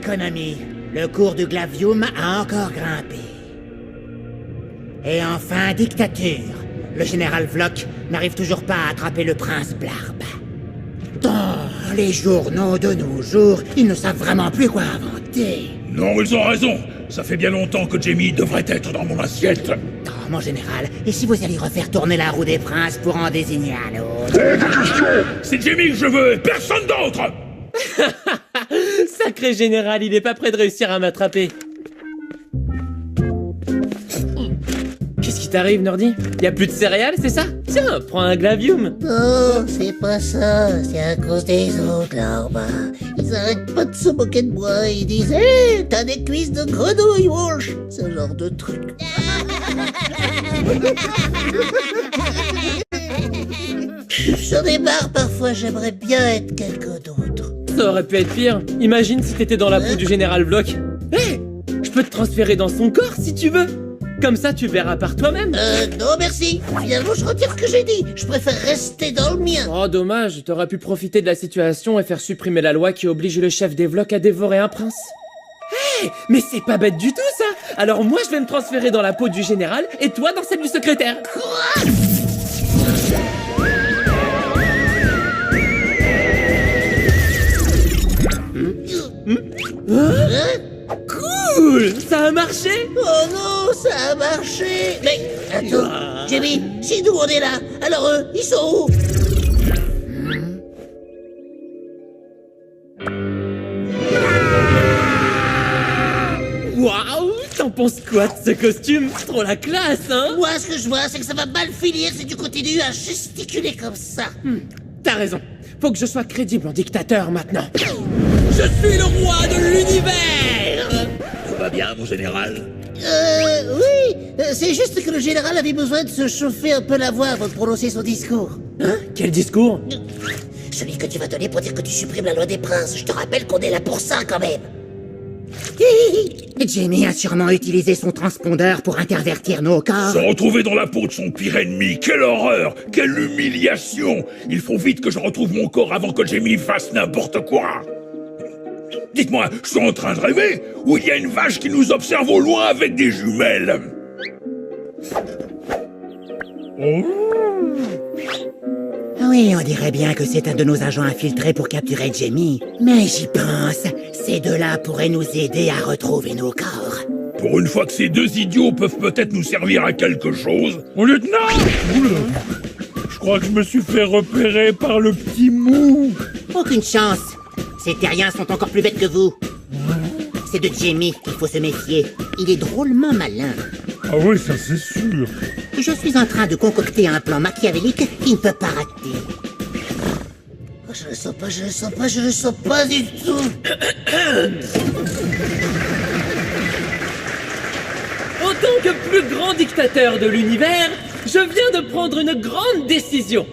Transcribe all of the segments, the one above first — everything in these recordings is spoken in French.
Économie, le cours du glavium a encore grimpé. Et enfin, dictature. Le général Vlok n'arrive toujours pas à attraper le prince Blarb. Dans les journaux de nos jours, ils ne savent vraiment plus quoi inventer. Non, ils ont raison. Ça fait bien longtemps que Jamie devrait être dans mon assiette. Oh, mon général, et si vous alliez refaire tourner la roue des princes pour en désigner un autre? C'est Jamie que je veux et personne d'autre. Sacré général, il est pas prêt de réussir à m'attraper. Qu'est-ce qui t'arrive, Nordi? Y a plus de céréales, c'est ça? Tiens, prends un glavium. Oh, c'est pas ça, c'est à cause des autres là-bas. Ils arrêtent pas de se moquer de moi, ils disent « Hé, t'as des cuisses de grenouille, Walsh !» Ce genre de truc. J'en ai marre, parfois j'aimerais bien être quelqu'un d'autre. Ça aurait pu être pire. Imagine si t'étais dans la peau du général Vlok. Hé, je peux te transférer dans son corps si tu veux. Comme ça, tu verras par toi-même. Non merci. Finalement, je retire ce que j'ai dit. Je préfère rester dans le mien. Oh, dommage, t'aurais pu profiter de la situation et faire supprimer la loi qui oblige le chef des Vlok à dévorer un prince. Hé, mais c'est pas bête du tout, ça. Alors moi, je vais me transférer dans la peau du général et toi dans celle du secrétaire. Quoi? Cool, ça a marché. Oh non, ça a marché. Mais, attends, Jamie, si nous on est là, alors eux, ils sont où? Waouh, t'en penses quoi de ce costume? Trop la classe, hein? Moi, ce que je vois, c'est que ça va mal finir si tu continues à gesticuler comme ça. T'as raison. Faut que je sois crédible en dictateur maintenant. Je suis le roi de l'univers! Tout va bien, mon général? Oui, c'est juste que le général avait besoin de se chauffer un peu la voix avant de prononcer son discours. Hein? Quel discours? Celui que tu vas donner pour dire que tu supprimes la loi des princes. Je te rappelle qu'on est là pour ça, quand même. Jamie a sûrement utilisé son transpondeur pour intervertir nos corps. Se retrouver dans la peau de son pire ennemi, quelle horreur! Quelle humiliation! Il faut vite que je retrouve mon corps avant que Jamie fasse n'importe quoi! Dites-moi, je suis en train de rêver? Ou il y a une vache qui nous observe au loin avec des jumelles? Oui, on dirait bien que c'est un de nos agents infiltrés pour capturer Jamie. Mais j'y pense, ces deux-là pourraient nous aider à retrouver nos corps. Pour une fois que ces deux idiots peuvent peut-être nous servir à quelque chose. Mon lieutenant! Oula. Je crois que je me suis fait repérer par le petit mou. Aucune chance. Ces terriens sont encore plus bêtes que vous. C'est de Jamie qu'il faut se méfier. Il est drôlement malin. Ah oui, ça c'est sûr. Je suis en train de concocter un plan machiavélique qui ne peut pas rater. Oh, je le sens pas, je le sens pas, je le sens pas du tout. En tant que plus grand dictateur de l'univers, je viens de prendre une grande décision.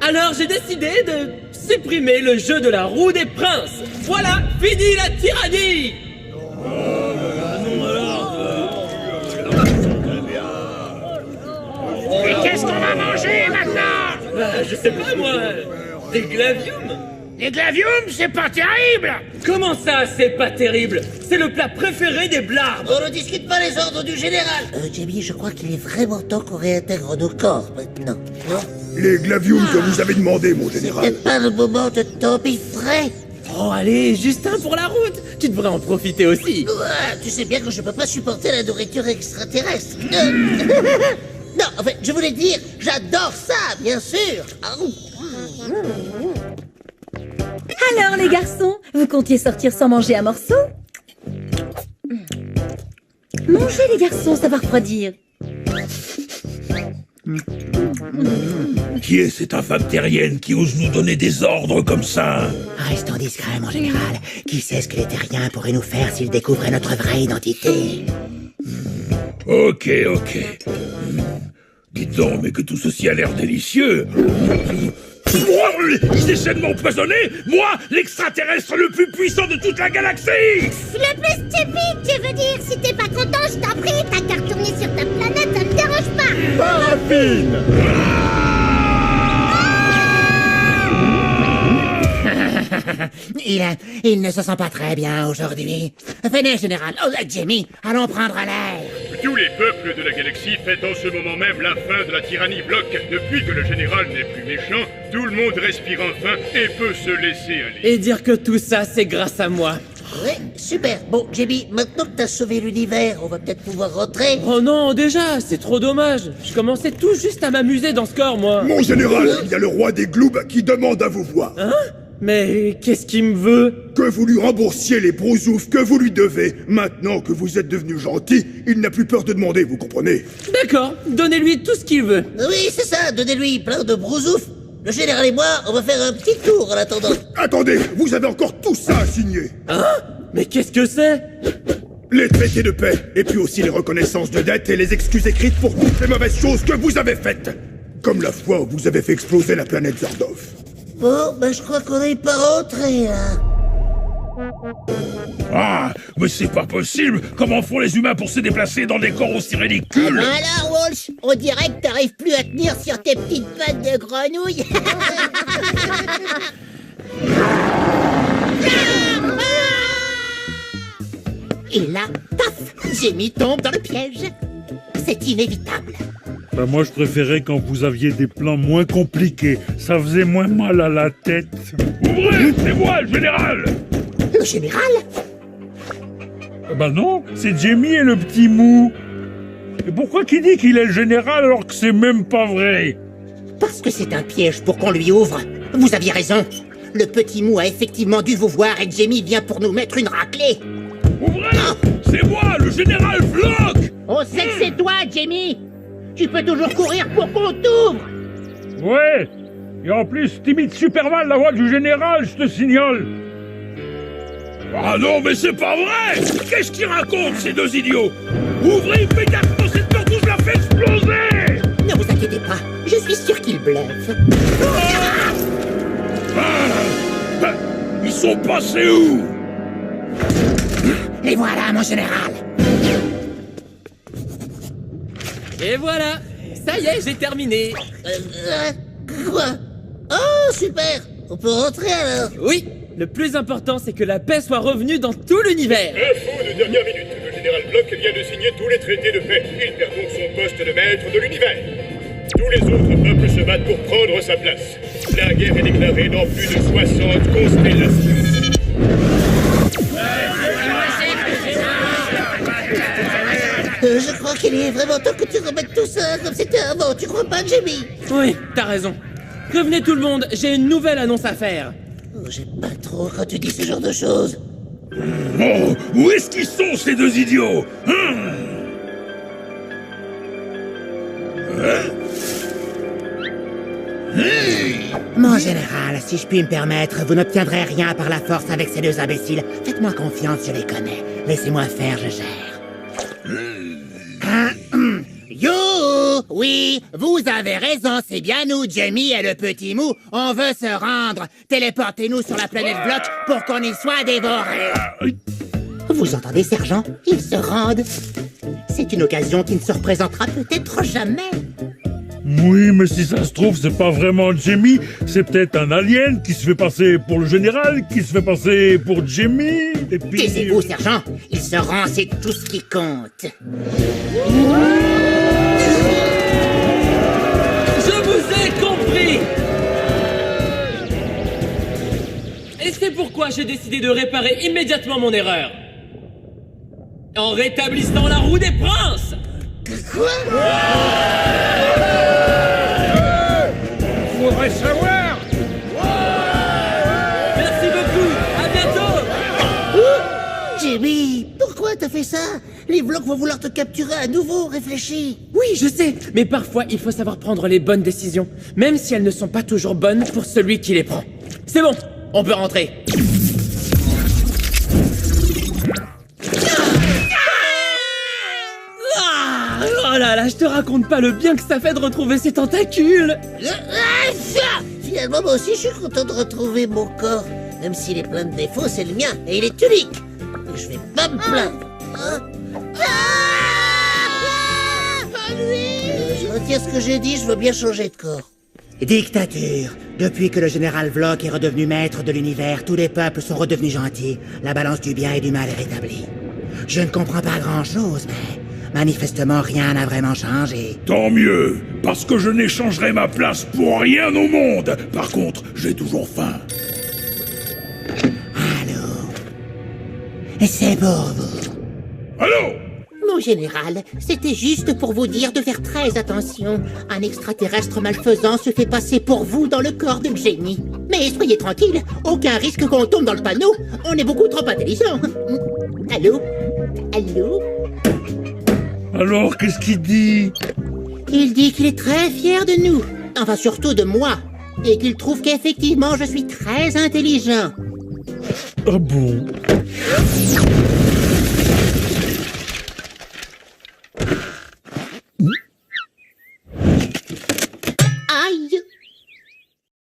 Alors j'ai décidé de supprimer le jeu de la roue des princes. Voilà, fini la tyrannie! Et qu'est-ce qu'on va manger maintenant? Bah, je sais pas moi, des glaviums? Les glaviums, c'est pas terrible! Comment ça, c'est pas terrible? C'est le plat préféré des Blarb! On ne discute pas les ordres du général. Jamie, je crois qu'il est vraiment temps qu'on réintègre nos corps maintenant, non? Les glaviums que vous avez demandé, mon général. C'est pas le moment de t'empiffrer. Oh allez, juste un pour la route! Tu devrais en profiter aussi! Tu sais bien que je peux pas supporter la nourriture extraterrestre. Non, en fait, je voulais dire, j'adore ça, bien sûr. Alors les garçons, vous comptiez sortir sans manger un morceau? Mangez les garçons, ça va refroidir. Qui est cette infâme terrienne qui ose nous donner des ordres comme ça? Restons discrets, mon général. Qui sait ce que les terriens pourraient nous faire s'ils découvraient notre vraie identité? Ok. Dites donc, mais que tout ceci a l'air délicieux. Ils essaient de m'empoisonner? Moi, l'extraterrestre le plus puissant de toute la galaxie! Le plus stupide, tu veux dire? Si t'es pas content, je t'en prie, t'as qu'à retourner sur ta planète, ça me dérange pas! Paraffine! il ne se sent pas très bien aujourd'hui. Venez, général. Oh, Jamie, allons prendre l'air. Tous les peuples de la galaxie fêtent en ce moment même la fin de la tyrannie Vlok. Depuis que le général n'est plus méchant, tout le monde respire enfin et peut se laisser aller. Et dire que tout ça, c'est grâce à moi. Ouais, super. Bon, Jamie, maintenant que t'as sauvé l'univers, on va peut-être pouvoir rentrer. Oh non, déjà, c'est trop dommage. Je commençais tout juste à m'amuser dans ce corps, moi. Mon général, il y a le roi des Gloobs qui demande à vous voir. Hein? Mais qu'est-ce qu'il me veut? Que vous lui remboursiez les brousoufs que vous lui devez. Maintenant que vous êtes devenu gentil, il n'a plus peur de demander, vous comprenez? D'accord, donnez-lui tout ce qu'il veut. Oui, c'est ça, donnez-lui plein de brousouf. Le général et moi, on va faire un petit tour en attendant. Attendez, vous avez encore tout ça à signer. Hein? Mais qu'est-ce que c'est? Les traités de paix, et puis aussi les reconnaissances de dette et les excuses écrites pour toutes les mauvaises choses que vous avez faites. Comme la fois où vous avez fait exploser la planète Zordov. Bon, ben je crois qu'on n'est pas rentré, là. Ah, mais c'est pas possible. Comment font les humains pour se déplacer dans des corps aussi ridicules? Alors, Walsh, on dirait que t'arrives plus à tenir sur tes petites pattes de grenouille. Et là, paf, Jamie tombe dans le piège. C'est inévitable. Ben moi je préférais quand vous aviez des plans moins compliqués. Ça faisait moins mal à la tête. Ouvrez, c'est moi, le général. Le général? Ben non, c'est Jamie et le petit mou. Et pourquoi qu'il dit qu'il est le général alors que c'est même pas vrai? Parce que c'est un piège pour qu'on lui ouvre. Vous aviez raison. Le petit mou a effectivement dû vous voir et Jamie vient pour nous mettre une raclée. Ouvrez, c'est moi, le général Vlok. On sait que c'est toi, Jamie. Tu peux toujours courir pour qu'on t'ouvre. Ouais. Et en plus, t'imites super mal la voix du général, je te signale. Ah non, mais c'est pas vrai. Qu'est-ce qu'ils racontent, ces deux idiots? Ouvrez immédiatement cette porte ou je la fais exploser. Ne vous inquiétez pas, je suis sûr qu'il bluffe. Ils sont passés où? Les voilà, mon général. Et voilà, ça y est, j'ai terminé. Quoi? Oh, super. On peut rentrer, alors. Oui, le plus important, c'est que la paix soit revenue dans tout l'univers. Info de dernière minute. Le général Vlok vient de signer tous les traités de paix. Il perd donc son poste de maître de l'univers. Tous les autres peuples se battent pour prendre sa place. La guerre est déclarée dans plus de 60 constellations. Je crois qu'il est vraiment temps que tu remettes tout ça comme c'était avant, tu crois pas, Jamie? Oui, t'as raison. Revenez tout le monde, j'ai une nouvelle annonce à faire. Oh, j'aime pas trop quand tu dis ce genre de choses. Oh, où est-ce qu'ils sont, ces deux idiots? Mon général, si je puis me permettre, vous n'obtiendrez rien par la force avec ces deux imbéciles. Faites-moi confiance, je les connais. Laissez-moi faire, je gère. Yo! Oui, vous avez raison, c'est bien nous, Jamie et le petit mou. On veut se rendre. Téléportez-nous sur la planète Vlok pour qu'on y soit dévorés. Vous entendez, sergent? Ils se rendent. C'est une occasion qui ne se représentera peut-être jamais. Oui, mais si ça se trouve, c'est pas vraiment Jamie, c'est peut-être un alien qui se fait passer pour le général, qui se fait passer pour Jamie, et puis... Taisez-vous, sergent. Il se rend, c'est tout ce qui compte. Je vous ai compris! Et c'est pourquoi j'ai décidé de réparer immédiatement mon erreur. En rétablissant la roue des princes! Faudrait savoir. Merci beaucoup, à bientôt! Jamie, pourquoi t'as fait ça? Les Vloks vont vouloir te capturer à nouveau, réfléchis. Oui, je sais, mais parfois il faut savoir prendre les bonnes décisions, même si elles ne sont pas toujours bonnes pour celui qui les prend. C'est bon, on peut rentrer. Ah, oh là là, je te raconte pas le bien que ça fait de retrouver ces tentacules. Finalement, moi aussi, je suis content de retrouver mon corps. Même s'il est plein de défauts, c'est le mien, et il est unique. Et je vais pas me plaindre. Hein? Je retire ce que j'ai dit, je veux bien changer de corps. Dictature. Depuis que le général Vlok est redevenu maître de l'univers, tous les peuples sont redevenus gentils. La balance du bien et du mal est rétablie. Je ne comprends pas grand-chose, mais manifestement rien n'a vraiment changé. Tant mieux, parce que je n'échangerai ma place pour rien au monde. Par contre, j'ai toujours faim. Allô? C'est pour vous. Allô? Mon général, c'était juste pour vous dire de faire très attention. Un extraterrestre malfaisant se fait passer pour vous dans le corps de Jamie. Mais soyez tranquille, aucun risque qu'on tombe dans le panneau. On est beaucoup trop intelligents. Allô? Allô? Alors, qu'est-ce qu'il dit? Il dit qu'il est très fier de nous. Enfin, surtout de moi. Et qu'il trouve qu'effectivement, je suis très intelligent. Ah bon?